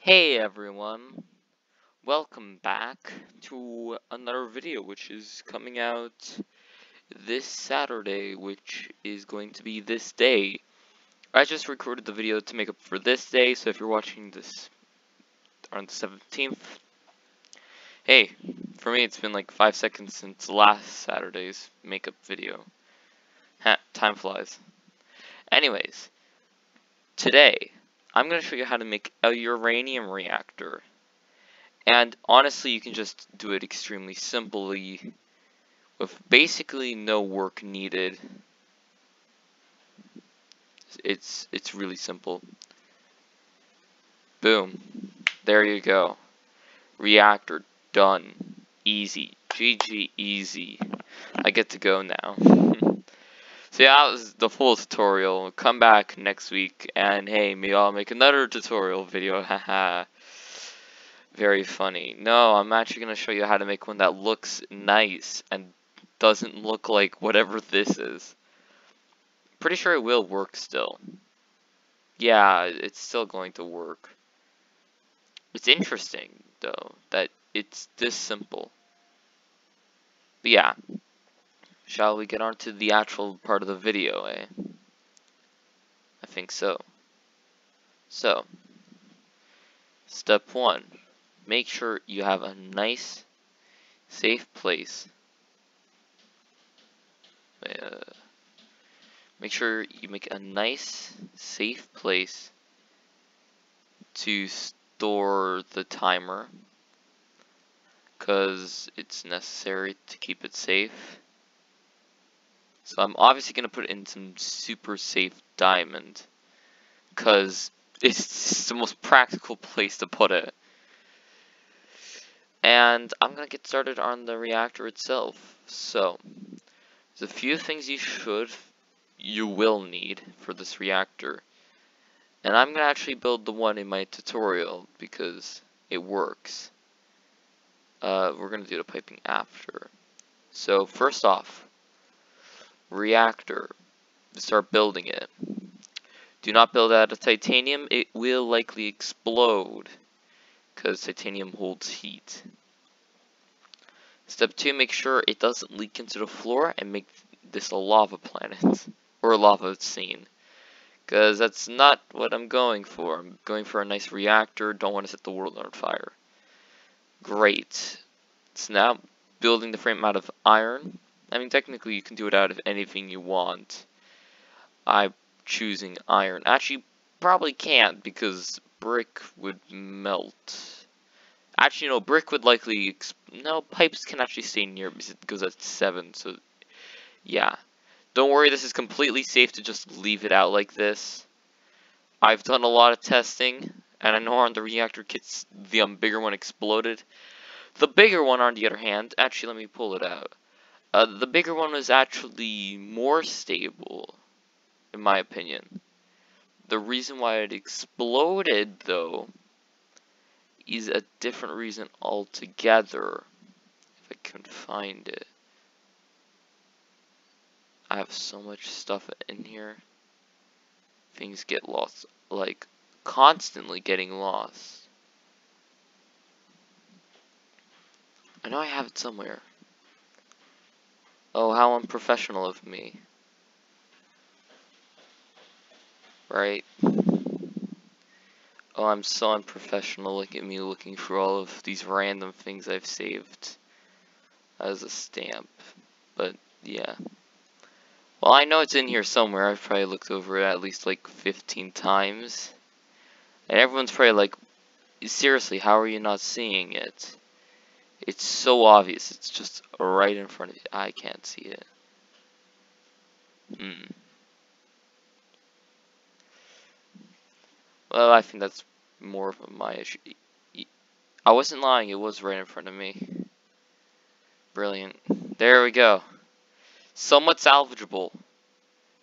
Hey everyone, welcome back to another video which is coming out this Saturday, which is going to be this day. I just recorded the video to make up for this day, so if you're watching this on the 17th, hey, for me it's been like 5 seconds since last Saturday's makeup video. Ha, time flies. Anyways, today I'm going to show you how to make a uranium reactor. And honestly, you can just do it extremely simply with basically no work needed. It's really simple. Boom. There you go. Reactor done. Easy. GG easy. I get to go now. So yeah, that was the full tutorial. Come back next week and hey, maybe I'll make another tutorial video. Haha. Very funny. No, I'm actually going to show you how to make one that looks nice and doesn't look like whatever this is. Pretty sure it will work still. Yeah, it's still going to work. It's interesting, though, that it's this simple. But yeah, shall we get on to the actual part of the video, eh? I think so. So, step 1. Make sure you have a nice, safe place. Make sure you make a nice, safe place to store the timer, because it's necessary to keep it safe. So I'm obviously going to put it in some super safe diamond, because it's the most practical place to put it. And I'm going to get started on the reactor itself. So, there's a few things you will need for this reactor. And I'm going to actually build the one in my tutorial because it works. We're going to do the piping after. So first off, reactor. Start building it. Do not build out of titanium. It will likely explode because titanium holds heat. Step 2, make sure it doesn't leak into the floor and make this a lava planet or a lava scene. Because that's not what I'm going for. I'm going for a nice reactor. Don't want to set the world on fire. Great. So now, building the frame out of iron. I mean, technically you can do it out of anything you want. I'm choosing iron. Actually, probably can't because brick would melt. Actually, no, brick would likely... No, pipes can actually stay near because it goes at 7, so... Yeah. Don't worry, this is completely safe to just leave it out like this. I've done a lot of testing, and I know on the reactor kits, the bigger one exploded. The bigger one, on the other hand, actually, let me pull it out. The bigger one was actually more stable, in my opinion. The reason why it exploded, though, is a different reason altogether. If I can find it. I have so much stuff in here. Things get lost, like constantly getting lost. I know I have it somewhere. Oh, how unprofessional of me. Right? Oh, I'm so unprofessional. Look at me looking for all of these random things I've saved as a stamp. But, yeah. Well, I know it's in here somewhere. I've probably looked over it at least like 15 times. And everyone's probably like, seriously, how are you not seeing it? It's so obvious. It's just right in front of you. I can't see it. Well, I think that's more of my issue. I wasn't lying. It was right in front of me. Brilliant. There we go. Somewhat salvageable.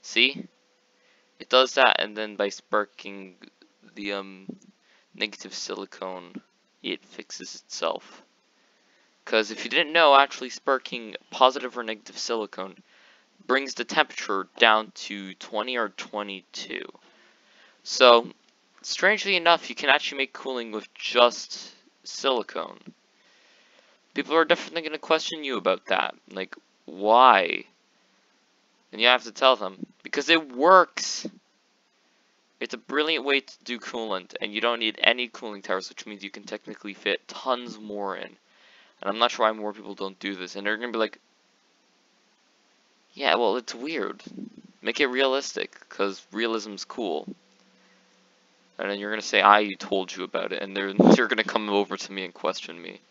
See? It does that, and then by sparking the negative silicone, it fixes itself. Because if you didn't know, actually sparking positive or negative silicone brings the temperature down to 20 or 22. So, strangely enough, you can actually make cooling with just silicone. People are definitely going to question you about that. Like, why? And you have to tell them, because it works! It's a brilliant way to do coolant, and you don't need any cooling towers, which means you can technically fit tons more in. And I'm not sure why more people don't do this, and they're going to be like, yeah, well, it's weird. Make it realistic, because realism's cool. And then you're going to say, I told you about it, and they're going to come over to me and question me.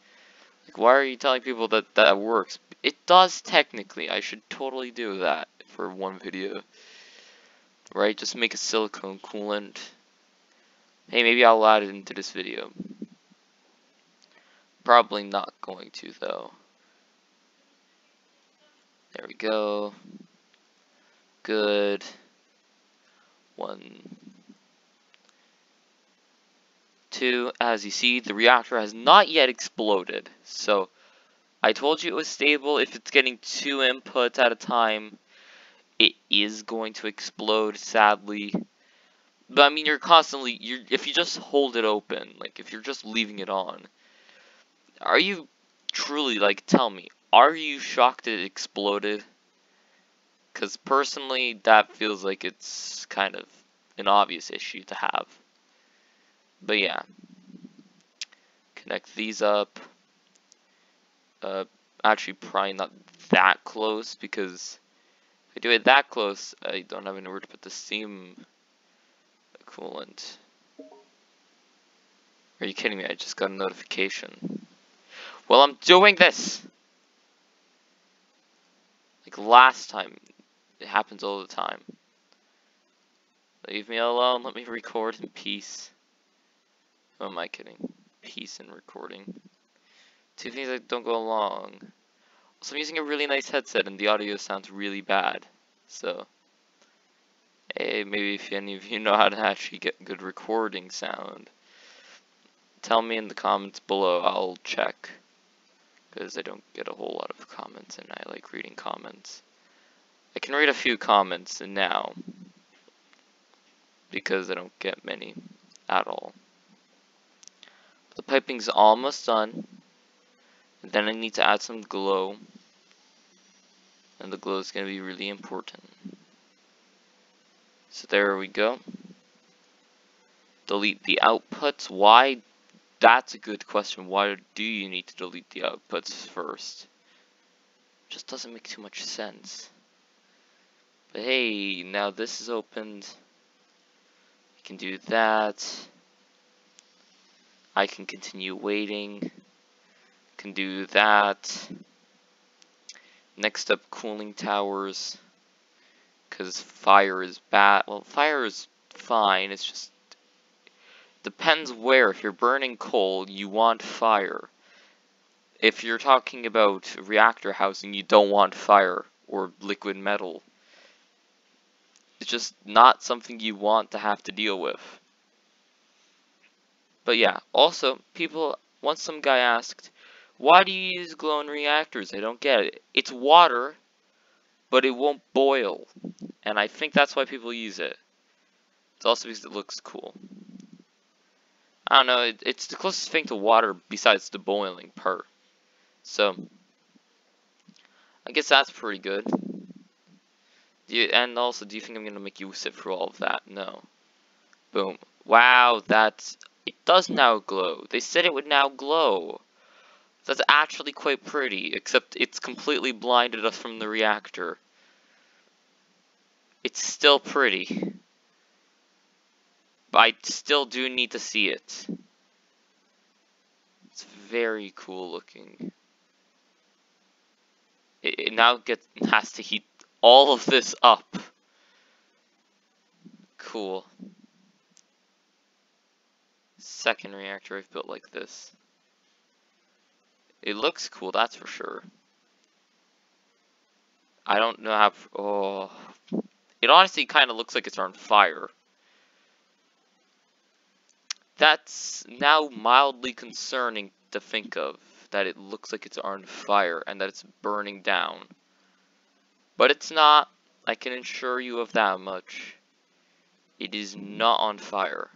Like, why are you telling people that that works? It does technically. I should totally do that for one video. Right? Just make a silicone coolant. Hey, maybe I'll add it into this video. Probably not going to, though. There we go. Good. 1, 2. As you see, the reactor has not yet exploded. So, I told you it was stable. If it's getting 2 inputs at a time, it is going to explode, sadly. But I mean, if you just hold it open, like if you're just leaving it on, are you truly, like, tell me, are you shocked it exploded? Because personally, that feels like it's kind of an obvious issue to have. But yeah, connect these up. Actually, probably not that close, because if I do it that close, I don't have anywhere to put the steam coolant. Are you kidding me? I just got a notification. Well, I'm doing this! Like last time. It happens all the time. Leave me alone. Let me record in peace. Who am I kidding? Peace and recording. 2 things that don't go along. Also, I'm using a really nice headset and the audio sounds really bad. So, hey, maybe if any of you know how to actually get good recording sound, tell me in the comments below. I'll check. Because I don't get a whole lot of comments and I like reading comments. I can read a few comments now. Because I don't get many at all. The piping's almost done. And then I need to add some glow. And the glow is going to be really important. So there we go. Delete the outputs. Why? That's a good question. Why do you need to delete the outputs first? Just doesn't make too much sense. But hey, now this is opened. I can do that. I can continue waiting. Can do that. Next up, cooling towers. Because fire is bad. Well, fire is fine. It's just depends where. If you're burning coal, you want fire. If you're talking about reactor housing, you don't want fire or liquid metal. It's just not something you want to have to deal with. But yeah, also, once some guy asked, why do you use glow in reactors? I don't get it. It's water, but it won't boil. And I think that's why people use it. It's also because it looks cool. I don't know, it's the closest thing to water besides the boiling part. So, I guess that's pretty good. And also, do you think I'm going to make you sit through all of that? No. Boom. Wow, it does now glow. They said it would now glow. That's actually quite pretty, except it's completely blinded us from the reactor. It's still pretty. But I still do need to see it. It's very cool looking. It now has to heat all of this up. Cool. Second reactor I've built like this. It looks cool, that's for sure. I don't know how... Oh... It honestly kind of looks like it's on fire. That's now mildly concerning to think of. That it looks like it's on fire and that it's burning down. But it's not. I can assure you of that much. It is not on fire.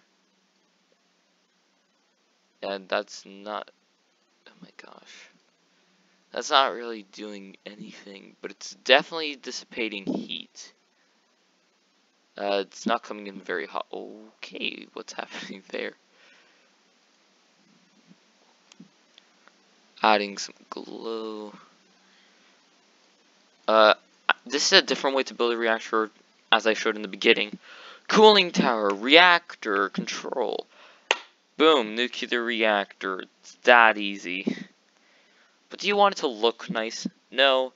And that's not, oh my gosh. That's not really doing anything, but it's definitely dissipating heat. It's not coming in very hot. Okay, what's happening there? Adding some glow. This is a different way to build a reactor, as I showed in the beginning. Cooling tower, reactor, control. Boom, nuclear reactor. It's that easy. But do you want it to look nice? No,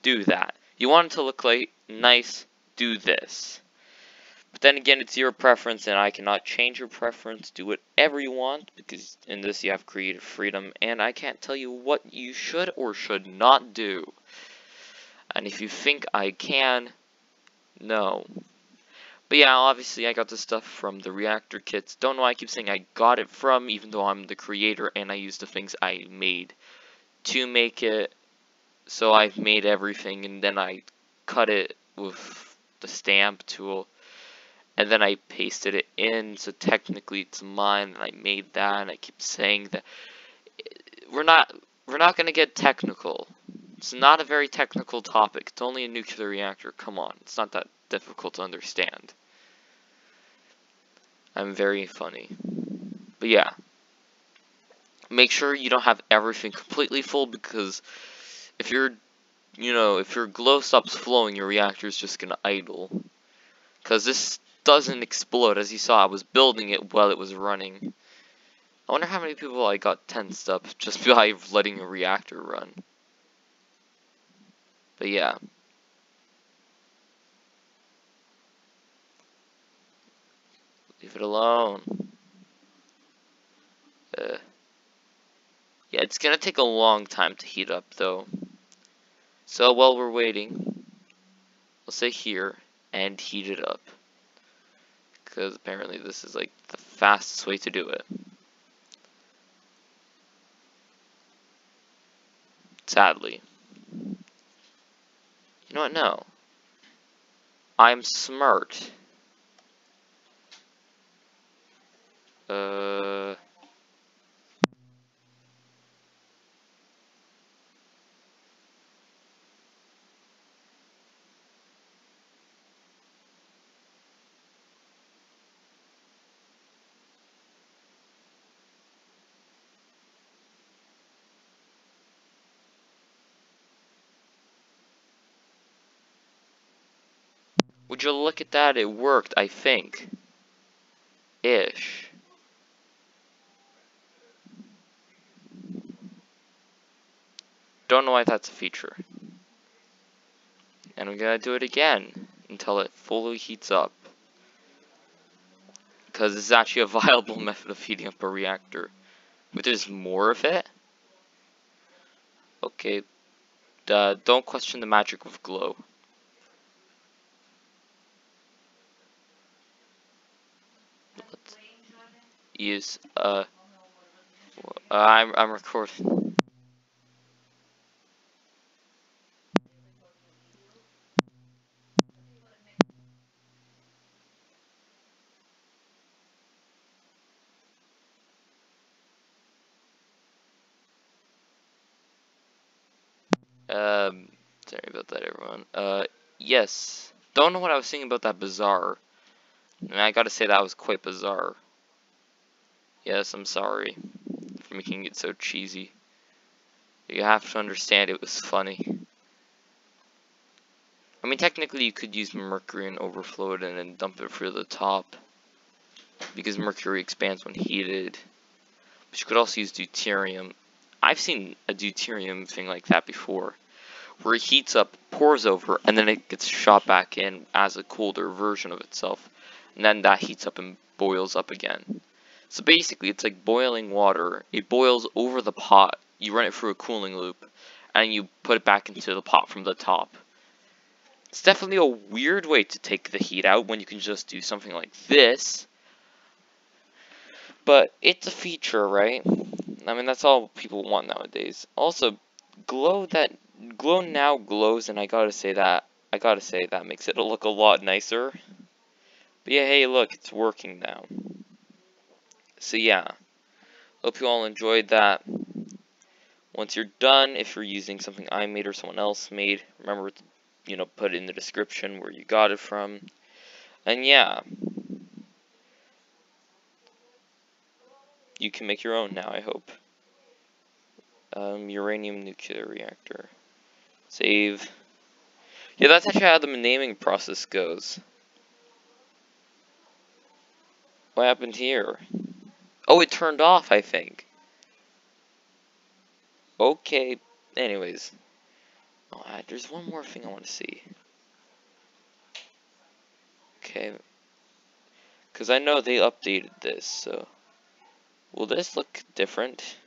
do that. You want it to look like nice? Do this. But then again, it's your preference, and I cannot change your preference. Do whatever you want, because in this you have creative freedom, and I can't tell you what you should or should not do. And if you think I can, no. But yeah, obviously I got this stuff from the reactor kits. Don't know why I keep saying I got it from, even though I'm the creator and I use the things I made to make it. So I've made everything, and then I cut it with the stamp tool, and then I pasted it in, so technically it's mine, and I made that, and I keep saying that. We're not gonna get technical. It's not a very technical topic. It's only a nuclear reactor. Come on, it's not that difficult to understand. I'm very funny. But yeah. Make sure you don't have everything completely full, because if your glow stops flowing, your reactor is just gonna idle. Because this doesn't explode. As you saw, I was building it while it was running. I wonder how many people I got tensed up just by letting a reactor run. But yeah. Leave it alone. Yeah, it's gonna take a long time to heat up, though. So while we're waiting, we'll stay here and heat it up. Because apparently this is like the fastest way to do it. Sadly. You know what? No. I'm smart. Would you look at that? It worked, I think. Ish. Don't know why that's a feature. And we gotta do it again until it fully heats up. Because it's actually a viable method of heating up a reactor. But there's more of it? Okay. Don't question the magic of glow. Let's use, I'm recording. Sorry about that, everyone. Yes. Don't know what I was saying about that bizarre. I mean, I gotta say that was quite bizarre. Yes, I'm sorry for making it so cheesy. You have to understand it was funny. I mean, technically you could use mercury and overflow it and then dump it through the top, because mercury expands when heated. But you could also use deuterium. I've seen a deuterium thing like that before, where it heats up, pours over, and then it gets shot back in as a colder version of itself. And then that heats up and boils up again. So basically, it's like boiling water. It boils over the pot. You run it through a cooling loop, and you put it back into the pot from the top. It's definitely a weird way to take the heat out when you can just do something like this. But it's a feature, right? I mean, that's all people want nowadays. Also, glow now glows, and I gotta say that makes it look a lot nicer. But yeah, hey, look, it's working now. So yeah, Hope you all enjoyed that. Once you're done, if you're using something I made or someone else made, remember to, put it in the description where you got it from. And yeah, you can make your own now, I hope. Uranium nuclear reactor. Save. Yeah, that's actually how the naming process goes. What happened here? Oh, it turned off, I think. Okay, anyways. Oh, there's one more thing I want to see. Okay. Because I know they updated this, so... Will this look different?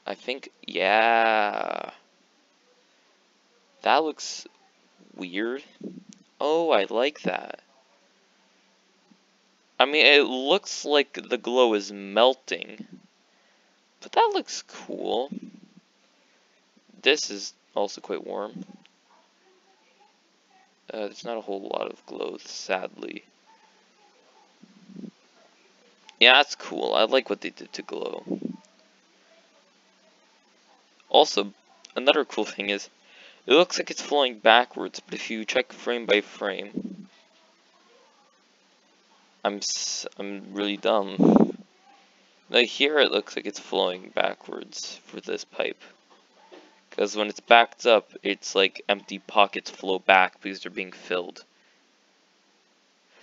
I think, yeah. That looks weird. Oh, I like that. I mean, it looks like the glow is melting. But that looks cool. This is also quite warm. There's not a whole lot of glow, sadly. Yeah, that's cool. I like what they did to glow. Also, another cool thing is, it looks like it's flowing backwards, but if you check frame by frame, I'm really dumb. Like here, it looks like it's flowing backwards for this pipe. Because when it's backed up, it's like empty pockets flow back because they're being filled.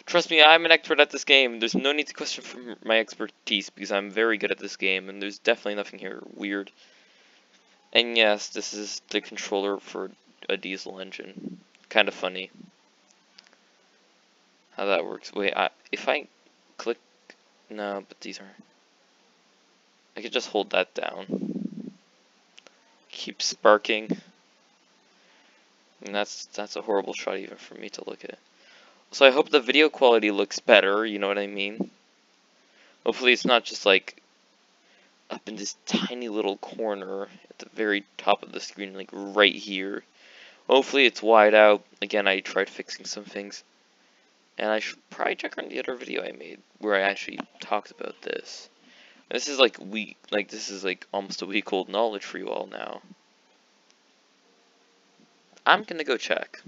Trust me, I'm an expert at this game. There's no need to question for my expertise because I'm very good at this game, and there's definitely nothing here weird. And yes, this is the controller for a diesel engine. Kind of funny how that works. Wait, if I click... No, but these are... I could just hold that down. Keep sparking. And that's a horrible shot even for me to look at. So I hope the video quality looks better, you know what I mean? Hopefully it's not just like up in this tiny little corner at the very top of the screen, like right here. Hopefully it's wide out. Again, I tried fixing some things. And I should probably check on the other video I made where I actually talked about this. This is like this is like almost a week old knowledge for you all now. I'm gonna go check.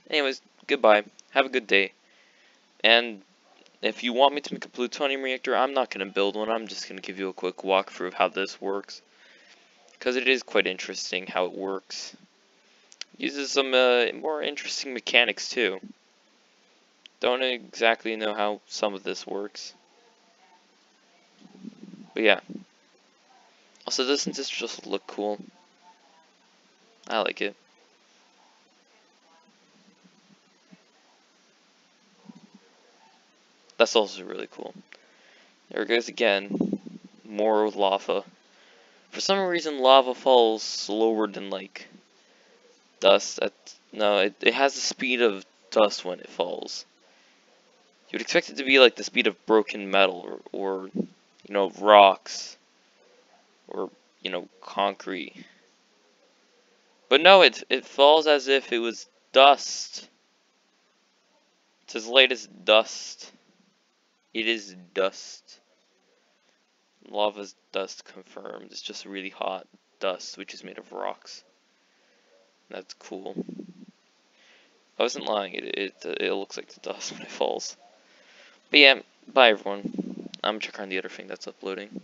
Anyways, goodbye. Have a good day. And if you want me to make a plutonium reactor, I'm not gonna build one. I'm just gonna give you a quick walkthrough of how this works. Because it is quite interesting how it works. Uses some more interesting mechanics too. Don't exactly know how some of this works. But yeah. Also, doesn't this just look cool? I like it. That's also really cool. There it goes again. More lava. For some reason, lava falls slower than, like, dust. No, it has the speed of dust when it falls. You'd expect it to be like the speed of broken metal, or rocks, or, concrete. But no, it falls as if it was dust. It's as light as dust. It is dust. Lava's dust confirmed. It's just really hot dust, which is made of rocks. That's cool. I wasn't lying. It looks like the dust when it falls. But yeah, bye everyone. I'm checking on the other thing that's uploading.